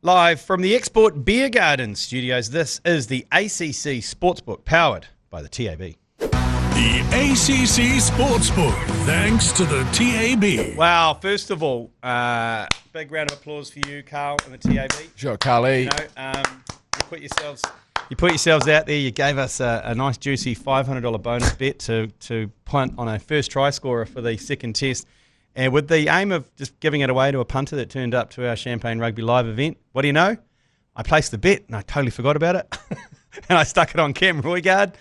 Live from the Export Beer Garden studios, this is the ACC SportsBook, powered by the TAB. The ACC SportsBook, thanks to the TAB. Wow, first of all, big round of applause for you, Karl, and the TAB. Sure, Carly. You put yourselves out there. You gave us a nice, juicy $500 bonus bet to punt on a first try scorer for the second test. And with the aim of just giving it away to a punter that turned up to our Champagne Rugby Live event, what do you know? I placed the bet and I totally forgot about it. And I stuck it on Cam Roygard.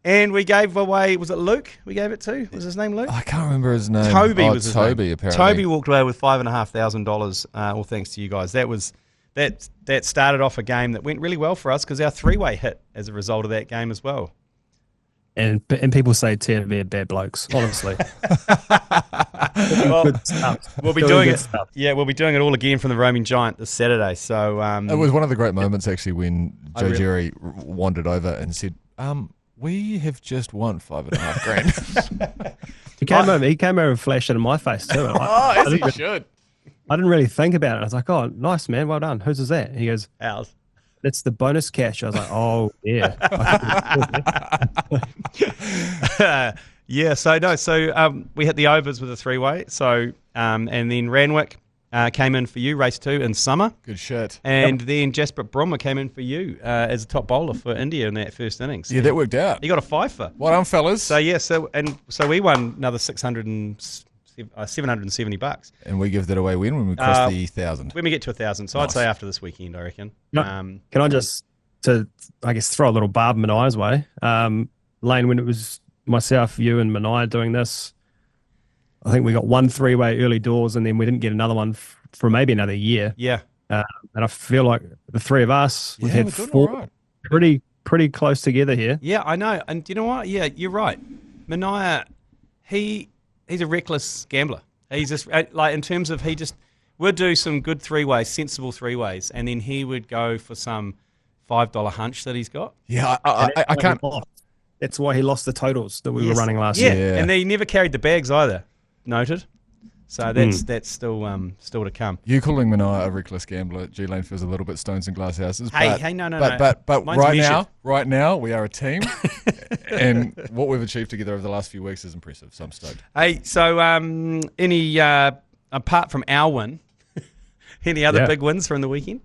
And we gave away, was it Luke we gave it to? Was his name Luke? I can't remember his name. Toby was his Toby, name. apparently. Toby walked away with $5,500, all thanks to you guys. That started off a game that went really well for us because our three-way hit as a result of that game as well. And people say TAB are bad blokes, honestly. We'll be doing it. Yeah, we'll be doing it all again from the Roaming Giant this Saturday. So it was one of the great moments actually when Joe Jerry wandered over and said, "We have just won $5,500." He came over and flashed it in my face too. As he should. I didn't really think about it. I was like, "Oh, nice man, well done. Whose is that?" And he goes, "Ours." It's the bonus cash. I was like, oh, yeah. So we hit the overs with a three-way. So, and then Ranwick came in for you, race 2 in summer. Good shit. And then Jasper Brommer came in for you as a top bowler for India in that first innings. Yeah, that worked out. He got a fifer. Well done, fellas. So, so we won another $770. And we give that away when we cross the 1,000. When we get to 1,000. So nice. I'd say after this weekend, I reckon. Can I just, throw a little barb Manai's way? Lane, when it was myself, you and Manai doing this, I think we got one three-way early doors and then we didn't get another one for maybe another year. Yeah. And I feel like the three of us, we've had 4 pretty close together here. Yeah, I know. And you know what? Yeah, you're right. Manai, he's a reckless gambler. He's just in terms of he would do some good three-ways, sensible three-ways, and then he would go for some $5 hunch that he's got. Yeah, I can't. That's why he lost the totals that we were running last year. Yeah, and he never carried the bags either. Noted. So that's still to come. You calling Manai a reckless gambler, G-Lane feels a little bit stones and glass houses. No. But Mine's right now, we are a team, and what we've achieved together over the last few weeks is impressive. So I'm stoked. Hey, so apart from our win, any other big wins from the weekend?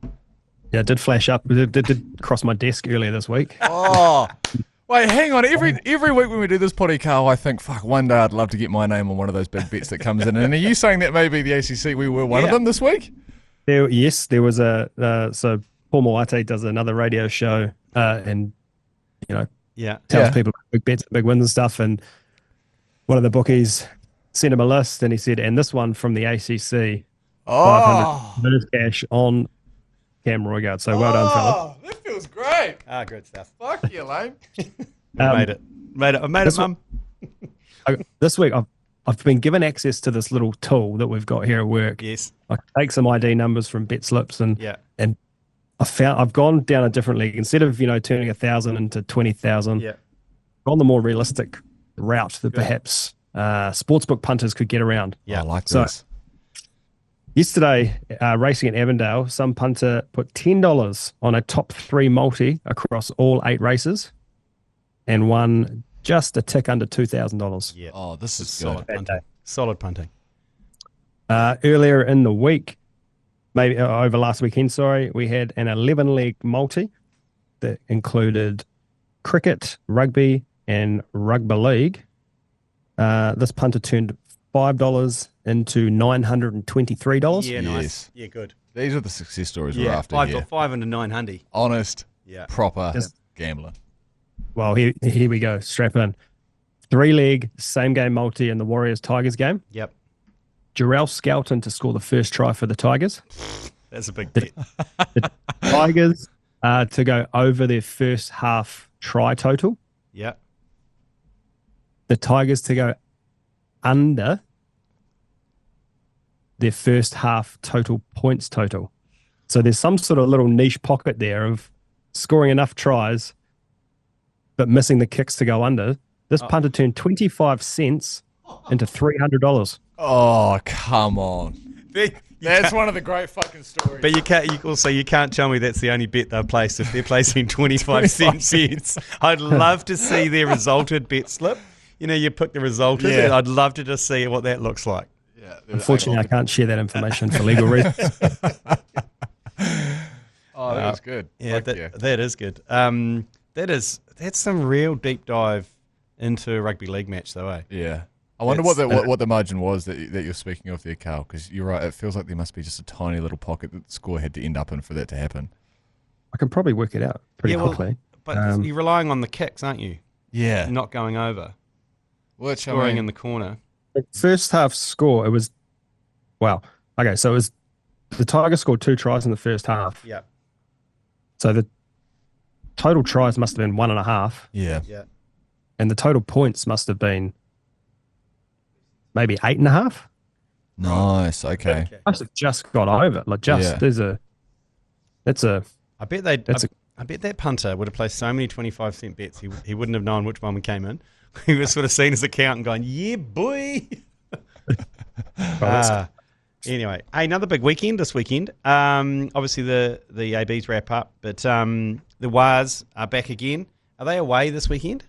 Yeah, it did flash up. It did cross my desk earlier this week. Oh. Wait, hang on. Every week when we do this potty, Karl, I think, fuck, one day I'd love to get my name on one of those big bets that comes in. And are you saying that maybe the ACC, we were one of them this week? There was so Paul Moate does another radio show and, tells people big bets, big wins and stuff. And one of the bookies sent him a list and he said, and this one from the ACC, 500 minutes cash on Cam Roygard. So well done, fella. That feels great. Good stuff. Fuck you, Lane. Made it, Mum. This week, I've been given access to this little tool that we've got here at work. Yes. I take some ID numbers from bet slips and I've gone down a different league. Instead of, turning 1,000 into 20,000, gone the more realistic route that perhaps sportsbook punters could get around. Yeah, I like this. Yesterday, racing at Avondale, some punter put $10 on a top 3 multi across all 8 races and won just a tick under $2,000. Yeah. Oh, this is solid punting. Solid punting. Earlier in the week, maybe over last weekend, we had an 11-leg multi that included cricket, rugby, and rugby league. This punter turned $5 into $923. Yeah, nice. Yes. Yeah, good. These are the success stories we're after here. 5 into 900. Honest, proper gambler. Well, here we go. Strap in. 3-leg, same game multi in the Warriors-Tigers game. Yep. Jarrell Skelton to score the first try for the Tigers. That's a big bet. The Tigers to go over their first half try total. Yep. The Tigers to go under their first half total points total. So there's some sort of little niche pocket there of scoring enough tries but missing the kicks to go under. This punter turned 25 cents into $300. Oh, come on. That's one of the great fucking stories. But you can't tell me that's the only bet they've placed if they're placing 25-cent bets. I'd love to see their resulted bet slip. You pick the resulted. Yeah. I'd love to just see what that looks like. Yeah, unfortunately, I can't share that information for legal reasons. Oh, that's good. Yeah, that is good. That's some real deep dive into a rugby league match, though, eh? Yeah. I wonder what the margin was that you're speaking of there, Karl, because you're right. It feels like there must be just a tiny little pocket that the score had to end up in for that to happen. I can probably work it out pretty quickly. But you're relying on the kicks, aren't you? Yeah. Not going over. Which, scoring in the corner. The first half score, it was, so it was, the Tigers scored 2 tries in the first half. Yeah. So the total tries must have been 1.5. Yeah. Yeah. And the total points must have been maybe 8.5. Nice. Okay. Must have just got over. I bet that punter would have placed so many 25-cent bets, he wouldn't have known which one we came in. He was sort of seeing his account and going, yeah, boy. Anyway, another big weekend this weekend. Obviously, the ABs wrap up, but the Wars are back again. Are they away this weekend?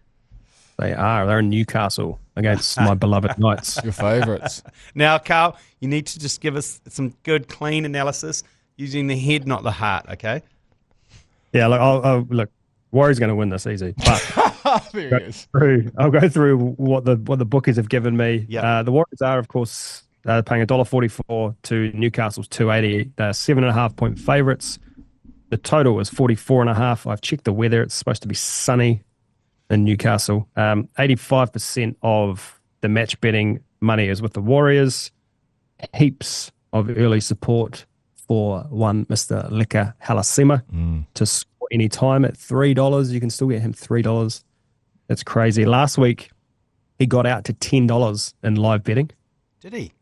They are. They're in Newcastle against my beloved Knights. Your favourites. Now, Karl, you need to just give us some good, clean analysis using the head, not the heart, okay? Yeah, look, Warriors going to win this easy. But there he is. I'll go through what the bookies have given me. Yep. The Warriors are, of course, paying $1.44 to Newcastle's $2.80. They're 7.5-point favourites. The total is 44.5. I've checked the weather. It's supposed to be sunny in Newcastle. 85% of the match betting money is with the Warriors. Heaps of early support for one Mr. Lika Halasima to score any time at $3. You can still get him $3. That's crazy. Last week, he got out to $10 in live betting. Did he?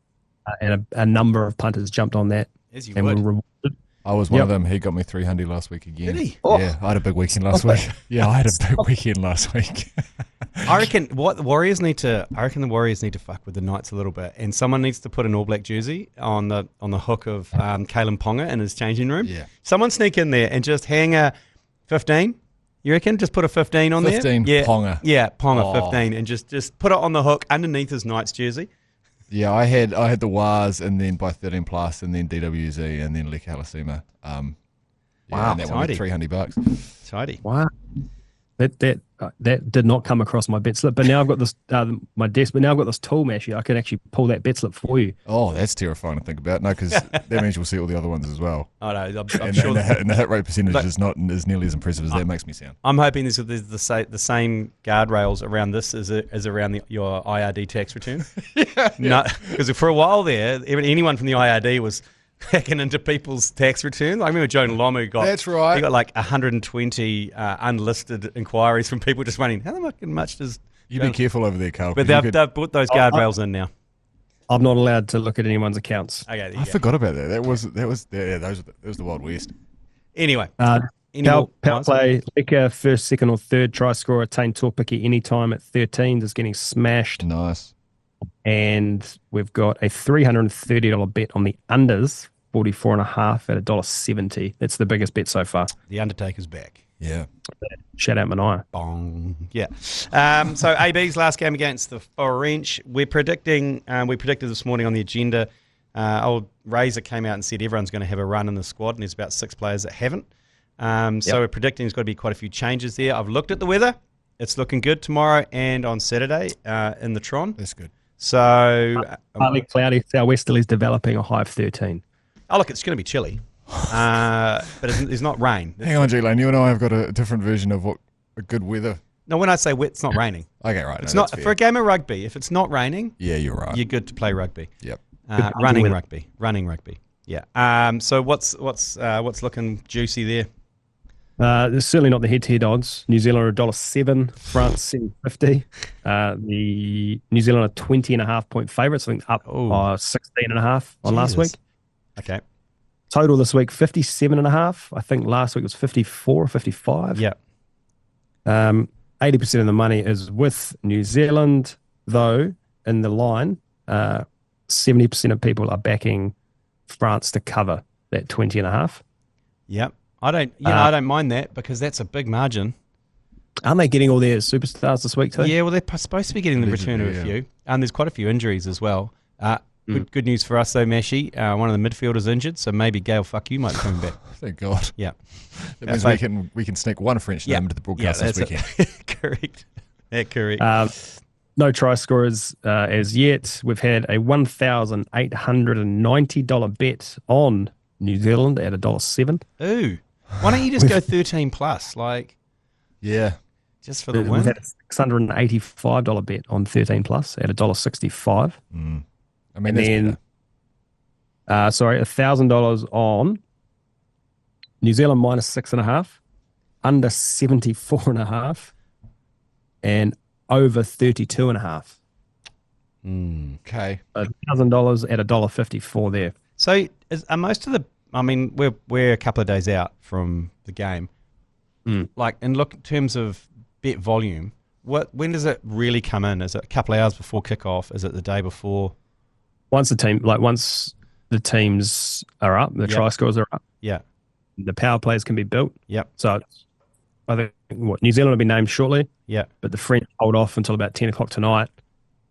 And a number of punters jumped on that. As you and would. were rewarded. I was one of them. He got me $300 last week again. Did he? Yeah, I had a big weekend last week. Yeah, I had a big weekend last week. I reckon the Warriors need to fuck with the Knights a little bit, and someone needs to put an All Black jersey on the hook of Kalen Ponga in his changing room. Yeah. Someone sneak in there and just hang a 15. You reckon? Just put a 15 on 15 there. Ponga. Yeah, Ponga 15, and just put it on the hook underneath his Knights jersey. Yeah, I had the Wars, and then by 13 plus, and then DWZ, and then Lika Halasima. Wow, and that one $300. Tidy. Wow. That did not come across my bet slip, but now I've got this my desk. But now I've got this tool, Mashy. I can actually pull that bet slip for you. Oh, that's terrifying to think about. No, because that means you'll see all the other ones as well. I know. I'm And, sure. and the hit rate percentage is not as nearly as impressive as that makes me sound. I'm hoping there's the same guardrails around this as around your IRD tax return. No, because for a while there, anyone from the IRD was hacking into people's tax returns. I remember Joe Lomu got. That's right. He got like 120 unlisted inquiries from people just running. How much does? You be careful over there, Karl. But they've put those guardrails in now. I'm not allowed to look at anyone's accounts. Okay, I forgot about that. That was the Wild West. Anyway. Power play, Lika, first, second, or third try scorer, attained tour picky anytime at 13, just getting smashed. Nice. And we've got a $330 bet on the unders, 44.5 at $1.70. That's the biggest bet so far. The Undertaker's back. Yeah. Shout out Mania. Bong. Yeah. So AB's last game against the French. We predicted this morning on the agenda. Old Razor came out and said everyone's going to have a run in the squad, and there's about 6 players that haven't. So we're predicting there's got to be quite a few changes there. I've looked at the weather. It's looking good tomorrow and on Saturday in the Tron. That's good. So partly cloudy. Southwesterly's developing a high of 13. Oh, look, it's going to be chilly, but it's not rain. Hang on, G-Lane. You and I have got a different version of what a good weather. No, when I say wet, it's not raining. Okay, right. It's not for a game of rugby. If it's not raining, yeah, you're right. You're good to play rugby. Yep. Running rugby. Yeah. So what's looking juicy there? There's certainly not the head-to-head odds. New Zealand are $1.07, France $7.50. The New Zealand are 20.5-point favourites, I think up 16.5 on last week. Okay. Total this week 57.5. I think last week was 54 or 55. Yeah. 80% of the money is with New Zealand, though in the line, 70% of people are backing France to cover that 20.5. Yep. I don't mind that because that's a big margin. Aren't they getting all their superstars this week too? Yeah, well, they're supposed to be getting the return of a few. And there's quite a few injuries as well. Good news for us, though, Mashi. One of the midfielders injured, so maybe Gail Fuck You might be coming back. Thank God. Yeah. That means we can sneak one French name into the broadcast this weekend. Correct. Yeah, correct. No try scorers as yet. We've had a $1,890 bet on New Zealand at $1.07. Ooh. Why don't you just go 13 plus? Just for the win. We've had a $685 bet on 13 plus at $1.65. I mean, then, $1,000 on New Zealand minus 6.5, under 74.5, and over 32.5. Okay. $1,000 at $1.54 there. So are most of the, I mean, we're a couple of days out from the game. Like, and look, in terms of bet volume, when does it really come in? Is it a couple of hours before kickoff? Is it the day before? Once the teams are up, the try scores are up. Yeah. The power plays can be built. Yep. So I think New Zealand will be named shortly. Yeah. But the French hold off until about 10 o'clock tonight.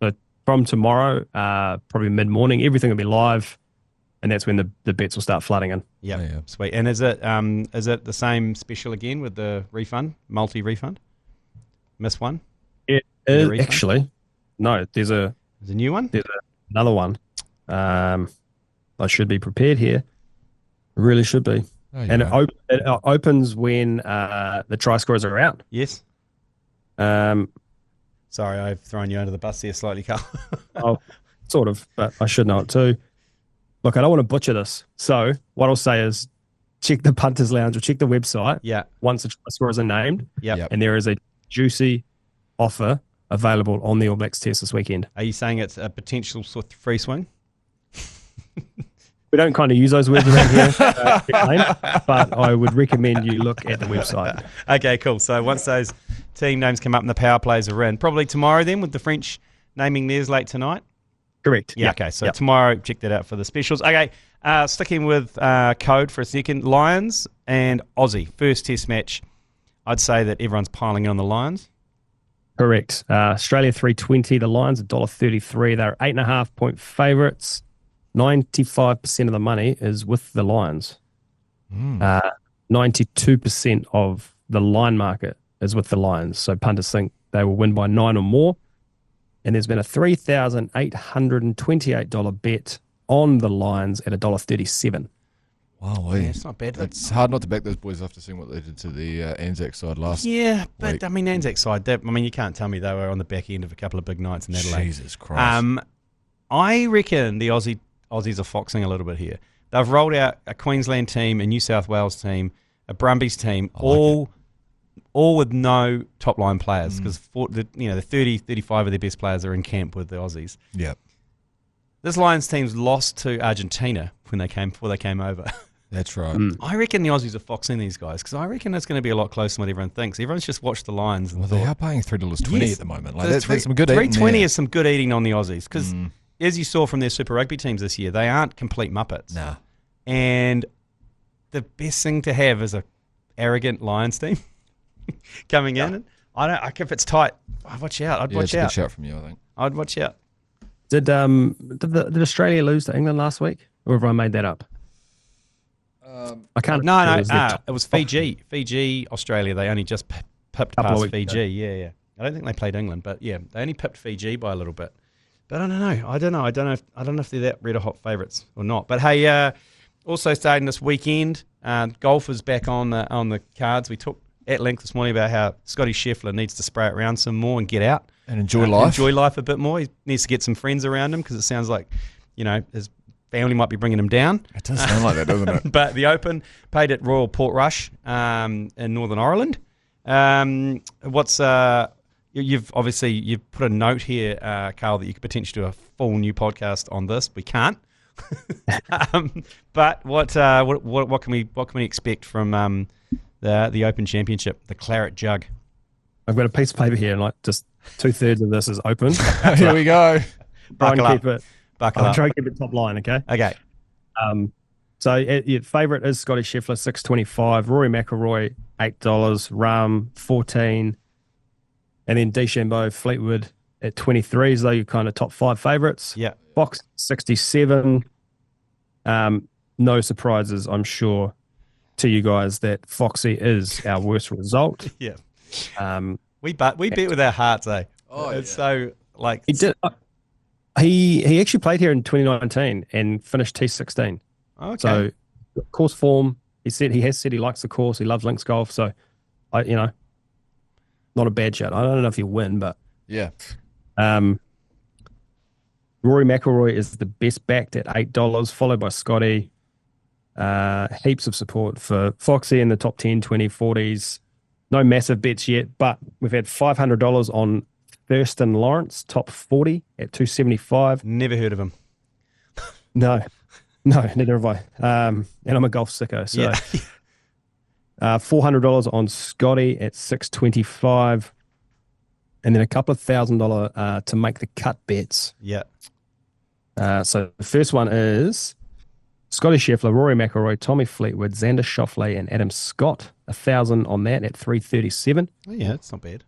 So from tomorrow, probably mid-morning, everything will be live, and that's when the bets will start flooding in. Yep. Yeah. Sweet. And is it the same special again with the refund, multi-refund? Miss one? It is actually. No, there's a new one? There's another one. I should be prepared here. Really should be. And it opens when the try scorers are out. Yes. Sorry, I've thrown you under the bus here slightly, Karl. Oh, sort of, but I should know it too. Look, I don't want to butcher this. So what I'll say is check the Punters Lounge or check the website. Yeah. Once the try scorers are named. Yeah. And there is a juicy offer available on the All Blacks test this weekend. Are you saying it's a potential sort of free swing? We don't kind of use those words around here, but I would recommend you look at the website. Okay, cool. So once those team names come up and the power plays are in, probably tomorrow then with the French naming theirs late tonight? Correct. Yeah, okay. So tomorrow, check that out for the specials. Okay, sticking with code for a second, Lions and Aussie, first test match. I'd say that everyone's piling in on the Lions. Correct. Australia 320, the Lions $1.33. They're 8.5-point favourites. 95% of the money is with the Lions. 92% of the line market is with the Lions. So punters think they will win by 9 or more. And there's been a $3,828 bet on the Lions at $1.37. Wow, it's not bad. It's hard not to back those boys after seeing what they did to the Anzac side last week. Yeah, but I mean, Anzac side, you can't tell me they were on the back end of a couple of big nights in Adelaide. Jesus Christ. I reckon the Aussies are foxing a little bit here. They've rolled out a Queensland team, a New South Wales team, a Brumbies team, all with no top line players because the 30, 35 of their best players are in camp with the Aussies. Yeah. This Lions team's lost to Argentina before they came over. That's right. I reckon the Aussies are foxing these guys because I reckon it's going to be a lot closer than what everyone thinks. Everyone's just watched the Lions. And they are paying $3.20 at the moment. Like that's some good eating. $3.20 is some good eating on the Aussies because, as you saw from their Super Rugby teams this year, they aren't complete muppets. Nah. And the best thing to have is a arrogant Lions team coming in. If it's tight, I'd watch out. I'd watch out. It's a good shout from you, I think. I'd watch out. Did Australia lose to England last week, or have I made that up? I can't. No. It was Fiji. Fiji, Australia. They only just pipped past Fiji. Yeah. I don't think they played England, but yeah, they only pipped Fiji by a little bit. But I don't know. I don't know if they're that red hot favourites or not. But hey, also starting this weekend, golf is back on the cards. We talked at length this morning about how Scotty Scheffler needs to spray it around some more and get out and enjoy life. Enjoy life a bit more. He needs to get some friends around him because it sounds like his family might be bringing him down. It does sound like that, doesn't it? But the Open paid at Royal Portrush in Northern Ireland. You've put a note here, Karl, that you could potentially do a full new podcast on this. We can't. But what can we expect from the Open Championship, the Claret Jug? I've got a piece of paper here, and just 2/3 of this is open. Here we go. Try and keep it. Buckle up. Try and keep it top line, okay? Okay. So your favourite is Scotty Scheffler, $6.25. Rory McIlroy, $8. Rahm, $14. And then DeChambeau, Fleetwood at 23. So your kind of top 5 favourites. Yeah. Fox, 67. No surprises, I'm sure, to you guys that Foxy is our worst result. Yeah. We bet with our hearts, eh? Oh, it's so like he did. He actually played here in 2019 and finished T16. Okay. So course form. He has said he likes the course. He loves links golf. So not a bad shot. I don't know if he'll win, but yeah. Rory McIlroy is the best backed at $8, followed by Scotty. Heaps of support for Foxy in the top 10, 20, 40s. No massive bets yet, but we've had $500 on Thurston Lawrence, top 40 at $275. Never heard of him. No, neither have I. And I'm a golf sicko, so yeah. $400 on Scotty at $625, and then a couple of $1,000 to make the cut bets. Yeah. So the first one is Scotty Scheffler, Rory McIlroy, Tommy Fleetwood, Xander Schauffele, and Adam Scott. 1,000 on that at $337. Oh, yeah, it's not bad.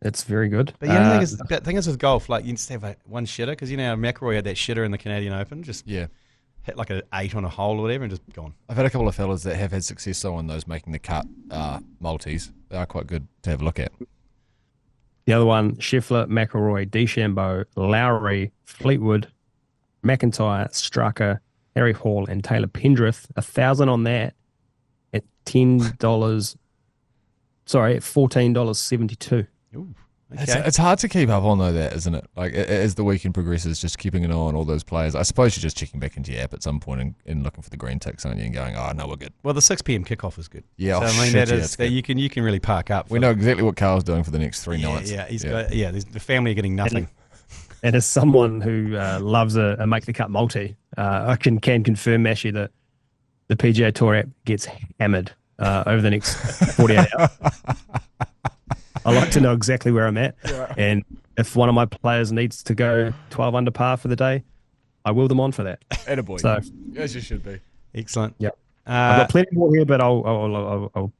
It's very good. But the thing is with golf, like you just have one shitter, because McIlroy had that shitter in the Canadian Open, just hit like an 8 on a hole or whatever and just gone. I've had a couple of fellas that have had success though on those making the cut multis. They are quite good to have a look at. The other one, Scheffler, McIlroy, DeChambeau, Lowry, Fleetwood, McIntyre, Straka, Harry Hall, and Taylor Pendrith. 1,000 on that at $10. Sorry, at $14.72. Ooh, okay. It's hard to keep up on though, that isn't it? Like as the weekend progresses, just keeping an eye on all those players. I suppose you're just checking back into your app at some point and looking for the green ticks, aren't you? And going, oh no, we're good. Well, the 6 p.m. kickoff is good. Yeah, so, you can really park up. We know exactly what Karl's doing for the next 3 nights. Yeah, the family are getting nothing. And as someone who loves a make the cut multi, I can confirm, Mashy, that the PGA Tour app gets hammered over the next 48 hours. I like to know exactly where I'm at. Right. And if one of my players needs to go 12 under par for the day, I will them on for that. Attaboy. So, as you should be. Excellent. Yep. I've got plenty more here, but I'll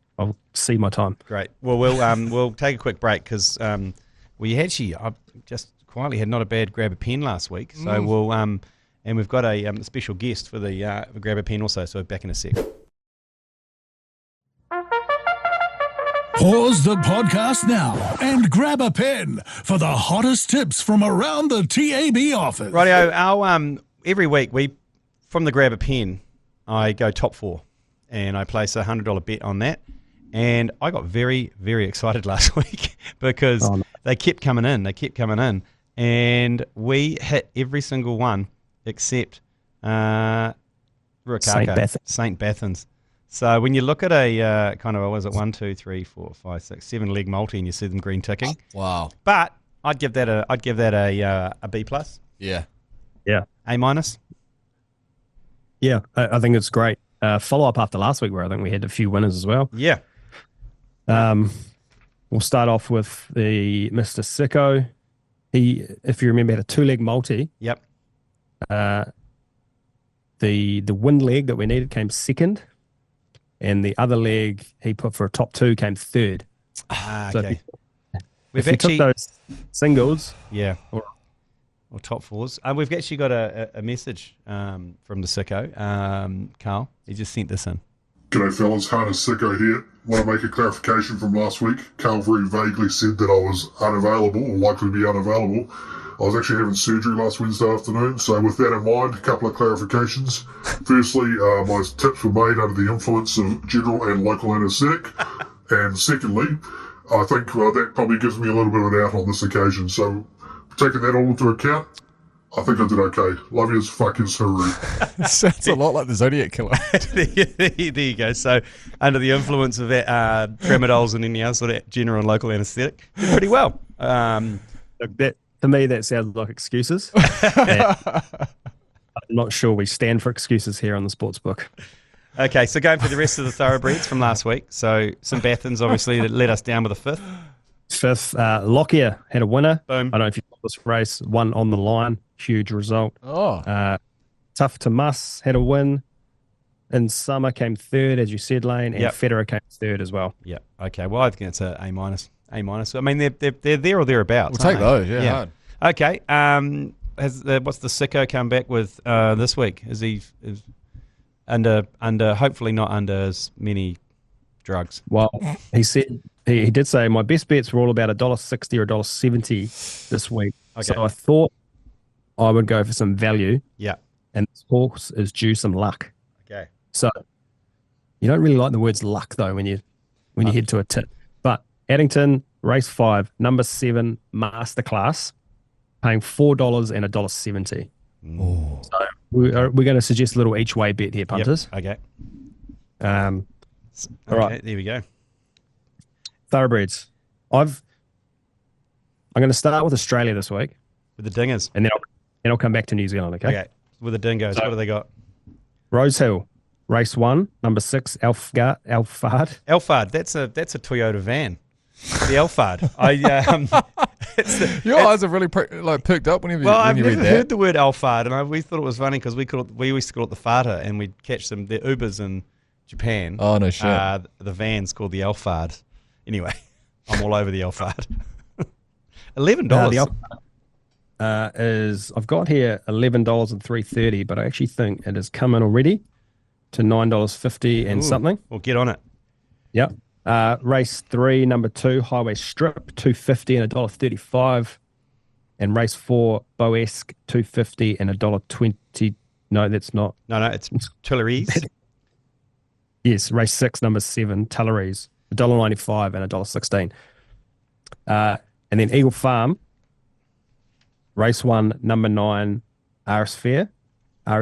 see my time. Great. Well, we'll take a quick break because we actually just quietly had not a bad grab a pen last week. So we'll and we've got a special guest for the grab a pen also. So back in a sec. Pause the podcast now and grab a pen for the hottest tips from around the TAB office. Rightio, our every week from the grab a pen, I go top 4 and I place a $100 bet on that. And I got very, very excited last week because they kept coming in, and we hit every single one except Ruakaka, St. Bathans. So when you look at a kind of, was it 1, 2, 3, 4, 5, 6, 7 leg multi, and you see them green ticking. Wow! But I'd give that a B plus. Yeah. A minus. Yeah, I think it's great. Follow up after last week where I think we had a few winners as well. Yeah. We'll start off with the Mr. Sicko. He, if you remember, had a 2-leg multi. Yep. The wind leg that we needed came second. And the other leg he put for a top 2 came third. Okay. If you took those singles, yeah, or top 4s. We've actually got a message from the Sicko, Karl. He just sent this in. G'day fellas, Harness Sicko here. Want to make a clarification from last week. Karl very vaguely said that I was unavailable or likely to be unavailable. I was actually having surgery last Wednesday afternoon, so with that in mind, a couple of clarifications. Firstly, my tips were made under the influence of general and local anaesthetic. And secondly, I think that probably gives me a little bit of an out on this occasion. So, taking that all into account, I think I did okay. Love you as fucking Saru. Sounds a lot like the Zodiac Killer. There you go. So, under the influence of that tramadols and any other sort of general and local anaesthetic, did pretty well. Look, to me, that sounds like excuses. I'm not sure we stand for excuses here on the Sportsbook. Okay, so going for the rest of the thoroughbreds from last week. So St. Bathans obviously that let us down with a 5th. 5th, Lockyer had a winner. Boom. I don't know if you saw this race, won on the line. Huge result. Tough to Muss had a win. In summer came third, as you said, Lane, and Federer came third as well. Yeah. Okay. Well, I think it's a A minus. A minus. I mean, they're there or thereabouts. We'll take those. Yeah. Hard. Okay. What's the sicko come back with this week? Is under hopefully not under as many drugs? Well, he said he did say my best bets were all about $1.60 or $1.70 this week. Okay. So I thought I would go for some value. Yeah. And this horse is due some luck. Okay. So you don't really like the words luck though when you head to a tip. But Addington, race 5, number 7, Masterclass, paying $4 and $1.70. Oh. So we're going to suggest a little each way bet here, punters. Yep. Okay. All right. There we go. Thoroughbreds. I'm going to start with Australia this week. With the dingers. And then I'll come back to New Zealand, okay? Okay. With the dingoes, what do they got? Rosehill, race 1, number 6, Alphard. Alphard, that's a Toyota van. The Alphard. Your eyes have really perked up when you read that. I've never heard the word Alphard, and we thought it was funny because we used to call it the Farter, and we'd catch them. The Ubers in Japan. Oh, no shit. The van's called the Alphard. Anyway, I'm all over the Alphard. $11. I've got here $11 and $3.30, but I actually think it has come in already to $9.50 and something. Well, get on it. Yep. Race 3, number 2, Highway Strip, $2.50 and $1.35, and race 4, Boesque, $2.50 and $1.20. No, that's not. No, it's Tuileries. Yes, race 6, number 7, Tuileries, $1.95 and $1.16. And then Eagle Farm, race 1, number 9, RS Fair at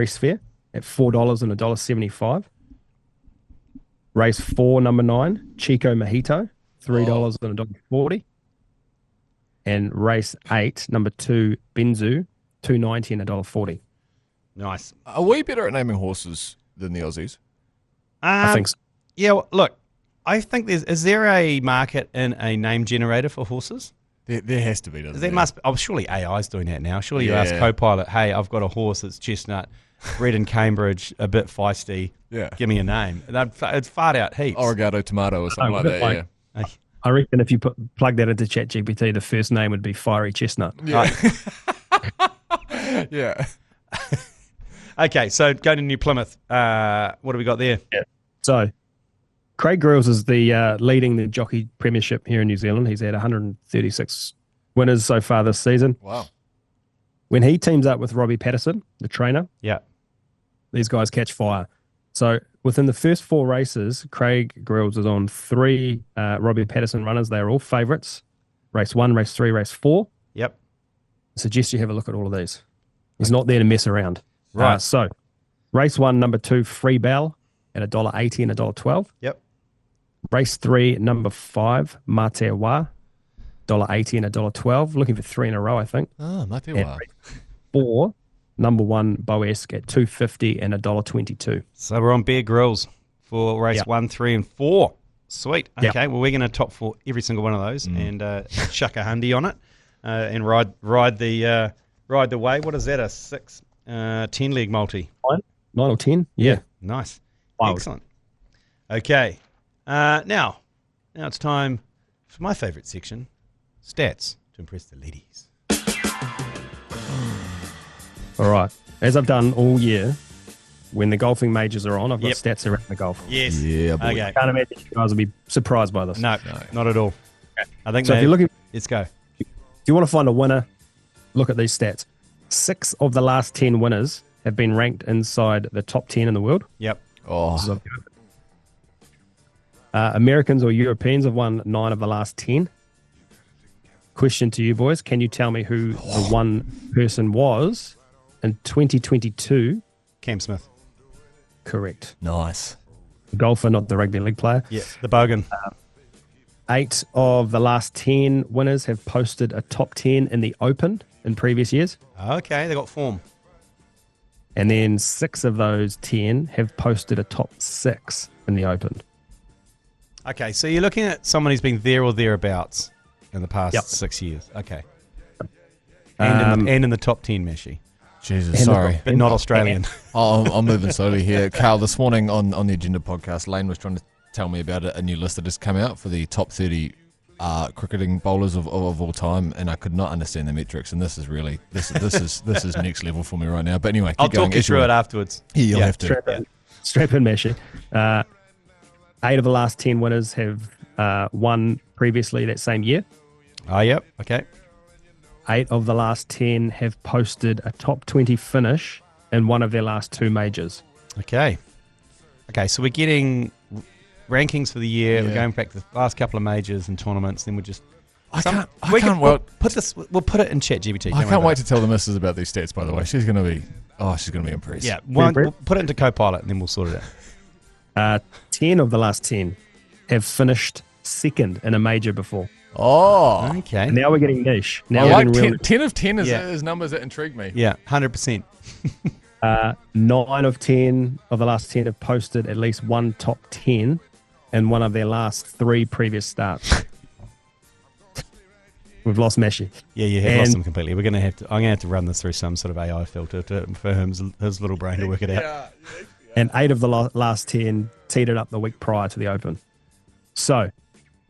$4 and $1.75. Race 4, number 9, Chico Mojito, $3 and $1.40. And race 8, number 2, Benzu, $2.90 and $1.40. Nice. Are we better at naming horses than the Aussies? I think so. Yeah, well, look, I think is there a market in a name generator for horses? There has to be, doesn't there? Must. Surely AI's doing that now. Surely you ask Copilot, hey, I've got a horse that's chestnut, bred in Cambridge, a bit feisty. Yeah. Give me a name. It's fart out heaps. Oregano tomato or something like that, yeah. I reckon if you plug that into ChatGPT, the first name would be Fiery Chestnut. Yeah. Yeah. Okay, so go to New Plymouth. What do we got there? Yeah. So Craig Grills is leading the jockey premiership here in New Zealand. He's had 136 winners so far this season. Wow. When he teams up with Robbie Patterson, the trainer, these guys catch fire. So within the first 4 races, Craig Grills is on 3 Robbie Patterson runners. They are all favourites. Race 1, race 3, race 4. Yep. I suggest you have a look at all of these. He's not there to mess around. Right. So race 1, number 2, Free Bell at $1.80 and $1.12. Yep. Race 3, number 5, Matewa, $1.80 and $1.12. Looking for 3 in a row, I think. Oh, Matewa. 4, number 1, Boesque at $2.50 and $1.22. So we're on Bear Grylls for race 1, 3, and 4. Sweet. Okay, well, we're going to top for every single one of those and chuck a hundy on it and ride the way. What is that, a 6, 10-leg multi? 9 or 10? Yeah. Nice. Wow. Excellent. Okay. Now it's time for my favourite section, stats to impress the ladies. All right. As I've done all year, when the golfing majors are on, I've got stats around the golf. Yes. Yeah, boy. Okay. I can't imagine you guys will be surprised by this. No, not at all. Okay. I think so. If you're looking, let's go. If you want to find a winner, look at these stats. 6 of the last 10 winners have been ranked inside the top 10 in the world. Yep. Oh. Americans or Europeans have won 9 of the last 10. Question to you boys, can you tell me who the one person was in 2022? Cam Smith. Correct. Nice. The golfer, not the rugby league player. Yeah, the bogan. 8 of the last 10 winners have posted a top 10 in the Open in previous years. Okay, they got form. And then 6 of those 10 have posted a top 6 in the Open. Okay, so you're looking at someone who's been there or thereabouts in the past 6 years. Okay. And in the top 10, Meshi. Jesus, sorry. But not Australian. I'm moving slowly here. Karl, this morning on the Agenda podcast, Lane was trying to tell me about a new list that has come out for the top 30 cricketing bowlers of all time, and I could not understand the metrics, and this is really this is next level for me right now. But anyway, I'll talk you through it afterwards. Yeah, you'll have to. Strap in, Messi. 8 of the last 10 winners have won previously that same year. Oh, yep. Okay. 8 of the last 10 have posted a top 20 finish in one of their last 2 majors. Okay. So we're getting rankings for the year. We're going back to the last couple of majors and tournaments. Then we'll just. We'll put it in ChatGPT. I can't wait to tell the missus about these stats. By the way, she's gonna be impressed. Yeah, we'll put it into Copilot and then we'll sort it out. 10 of the last 10 have finished second in a major before. Oh, okay. Now we're getting niche. Now I we're like getting 10 of 10 is numbers that intrigue me. Yeah, 100%. 9 of 10 of the last 10 have posted at least one top 10 in one of their last 3 previous starts. We've lost Messi. Yeah, you have lost him completely. I'm gonna have to run this through some sort of AI filter for his little brain to work it out. Yeah. And 8 of the last 10 teed it up the week prior to the Open. So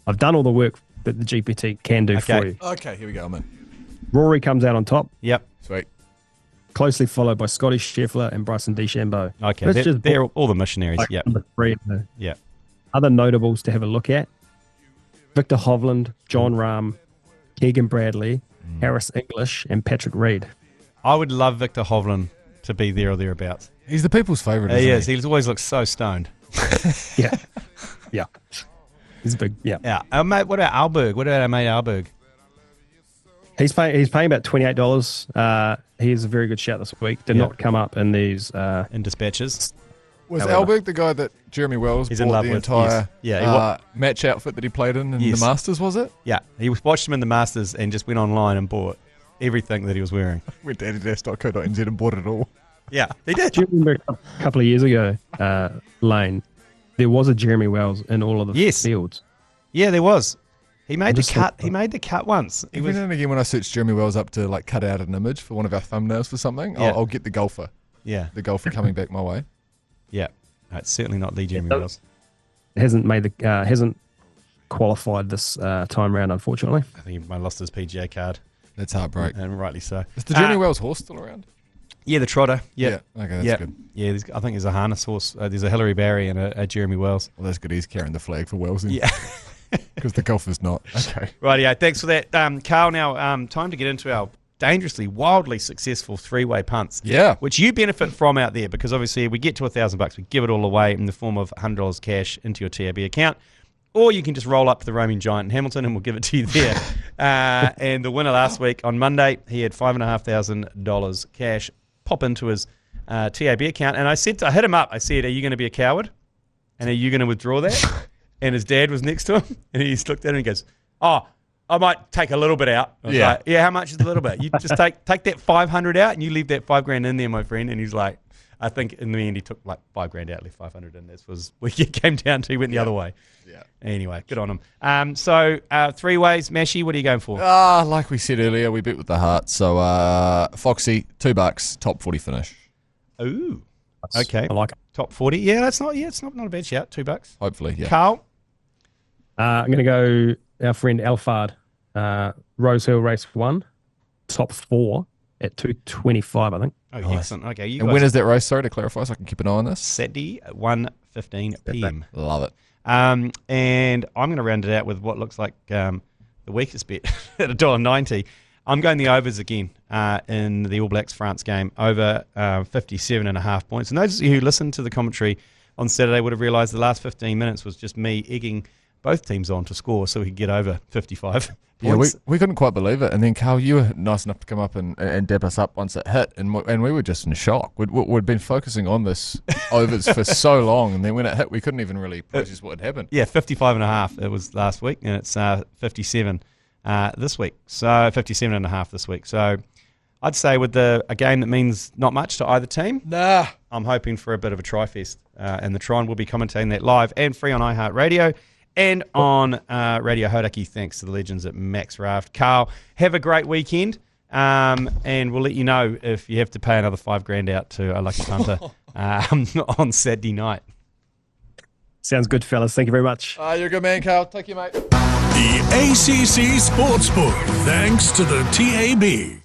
I've done all the work that the GPT can do for you. Okay, here we go. I'm in. Rory comes out on top. Yep. Sweet. Closely followed by Scotty Scheffler and Bryson DeChambeau. Okay, they're all the missionaries. Like Yep. Number 3 of the Yep. other notables to have a look at. Victor Hovland, John Rahm, Keegan Bradley, Harris English, and Patrick Reed. I would love Victor Hovland to be there or thereabouts. He's the people's favourite. He is. He always looks so stoned. Yeah. Yeah. He's big. Yeah. Yeah. Mate, what about Alberg? What about our mate Alberg? He's paying about $28. He is a very good shout this week. Did not come up in these in dispatches. Was However. Alberg the guy that Jeremy Wells He's bought in love the with, entire yes. match outfit that he played in Yes. the Masters, was it? Yeah, he watched him in the Masters and just went online and bought everything that he was wearing. Went to adidas.co.nz and bought it all. Yeah, he did. Do you remember a couple of years ago, Lane, there was a Jeremy Wells in all of the fields? Yeah, there was. He made the cut. He made the cut once. Every now and again, when I search Jeremy Wells up to like cut out an image for one of our thumbnails for something, I'll get the golfer. Yeah, the golfer coming back my way. Yeah, no, it's certainly not the Jeremy Wells. Hasn't qualified this time round, unfortunately. I think he lost his PGA card. That's heartbreak, and rightly so. Is the Jeremy Wells horse still around? Yeah, the trotter. Yeah. Okay, that's good. Yeah, I think there's a harness horse. There's a Hillary Barry and a Jeremy Wells. Well, that's good. He's carrying the flag for Wells. Yeah. Because the golfer's not. Okay. Right, yeah. Thanks for that. Karl, now time to get into our dangerously, wildly successful 3-way punts. Yeah. Which you benefit from out there because obviously we get to $1,000, we give it all away in the form of $100 cash into your TAB account. Or you can just roll up to the roaming giant in Hamilton and we'll give it to you there. And the winner last week on Monday, he had $5,500 cash pop into his TAB account. And I hit him up. I said, are you going to be a coward? And are you going to withdraw that? And his dad was next to him. And he just looked at him and he goes, oh, I might take a little bit out. I was like, yeah, how much is a little bit? You just take that 500 out and you leave that $5,000 in there, my friend. And he's like, I think in the end he took like $5,000 out, left 500 in. This was where he came down to. He went the other way. Yeah. Anyway, good on him. So 3 ways, Mashi, what are you going for? Like we said earlier, we bet with the heart. So Foxy, $2, top 40 finish. Ooh. Okay. I like it. Top 40. Yeah, it's not a bad shout. $2. Hopefully, yeah. Karl? I'm going to go our friend Alfard, Rose Hill Race 1, top 4 at 225, I think. Oh, nice. Excellent. Okay. And when is that race, sorry, to clarify, so I can keep an eye on this? Saturday at 1:15 p.m. Love it. And I'm going to round it out with what looks like the weakest bet at $1.90. I'm going the overs again in the All Blacks France game, over 57.5 points. And those of you who listened to the commentary on Saturday would have realised the last 15 minutes was just me egging both teams on to score so we could get over 55 points. Yeah, we couldn't quite believe it. And then, Karl, you were nice enough to come up and dap us up once it hit. And we were just in shock. We'd been focusing on this overs for so long. And then when it hit, we couldn't even really process what had happened. Yeah, 55.5 it was last week. And it's 57 this week. So 57.5 this week. So I'd say with a game that means not much to either team, I'm hoping for a bit of a tri-fest. And the Tron will be commentating that live and free on iHeartradio. And on Radio Hodaki, thanks to the legends at Max Raft. Karl, have a great weekend. and we'll let you know if you have to pay another $5,000 out to a lucky punter on Saturday night. Sounds good, fellas. Thank you very much. You're a good man, Karl. Take care, mate. The ACC Sportsbook, thanks to the TAB.